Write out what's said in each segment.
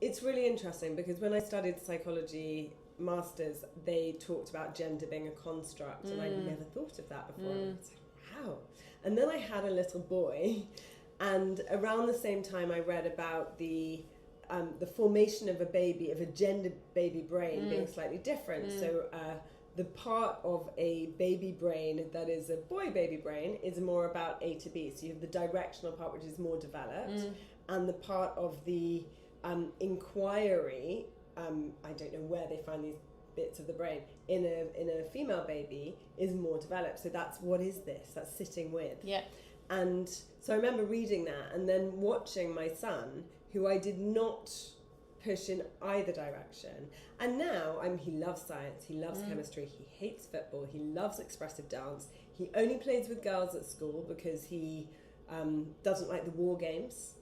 it's really interesting because when I studied psychology masters, they talked about gender being a construct, and I'd never thought of that before. And I was like, wow. And then I had a little boy, and around the same time I read about the formation of a baby, of a gendered baby brain being slightly different. So the part of a baby brain that is a boy baby brain is more about A to B. So you have the directional part, which is more developed, and the part of the inquiry, I don't know where they find these bits of the brain, in a female baby is more developed. So that's, what is this? That's sitting with. Yeah. And so I remember reading that and then watching my son, who I did not push in either direction. And now he loves science, he loves chemistry, he hates football, he loves expressive dance. He only plays with girls at school because he doesn't like the war games.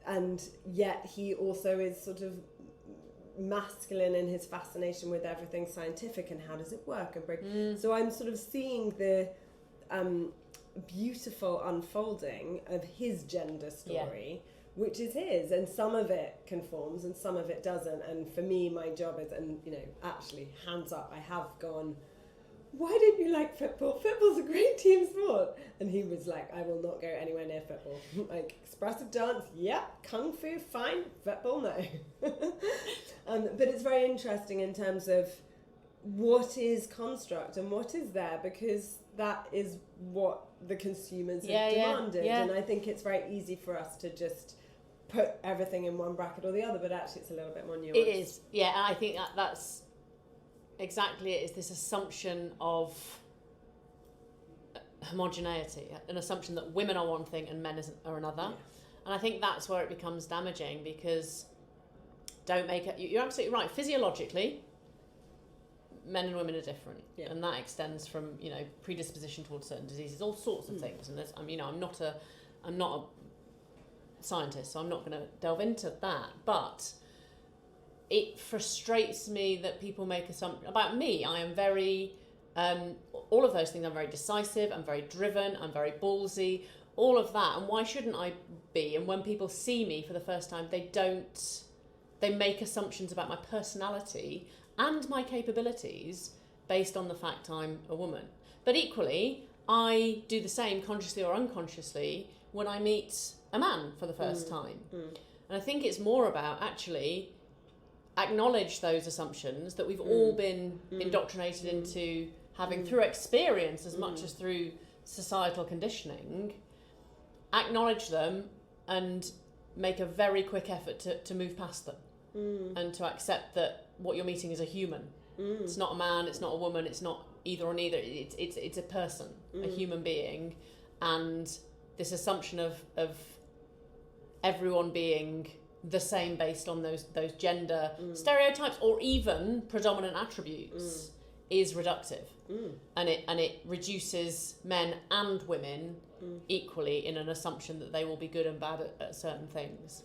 And yet he also is sort of masculine in his fascination with everything scientific and how does it work and bring. So I'm sort of seeing the beautiful unfolding of his gender story, which is his, and some of it conforms and some of it doesn't. And for me, my job is, and actually, hands up, I have gone, why don't you like football? Football's a great team sport. And he was like, I will not go anywhere near football. Like, expressive dance, yeah. Kung fu, fine. Football, no. But it's very interesting in terms of what is construct and what is there, because that is what the consumers have demanded. And I think it's very easy for us to just put everything in one bracket or the other, but actually it's a little bit more nuanced. It is, and I think that's exactly it. Is this assumption of homogeneity, an assumption that women are one thing and men are another. And I think that's where it becomes damaging, because you're absolutely right, physiologically men and women are different, and that extends from predisposition towards certain diseases, all sorts of things. And I'm not a scientist, so I'm not going to delve into that, but it frustrates me that people make assumptions about me. I am very all of those things. I'm very decisive, I'm very driven, I'm very ballsy, all of that. And why shouldn't I be? And when people see me for the first time, they make assumptions about my personality and my capabilities based on the fact I'm a woman. But equally, I do the same, consciously or unconsciously, when I meet a man for the first time. And I think it's more about actually acknowledge those assumptions that we've all been indoctrinated into having through experience as much as through societal conditioning. Acknowledge them and make a very quick effort to move past them, and to accept that what you're meeting is a human. It's not a man, it's not a woman, it's not either or neither. It's a person, a human being, and this assumption of everyone being the same based on those gender stereotypes or even predominant attributes is reductive, and it reduces men and women equally in an assumption that they will be good and bad at certain things.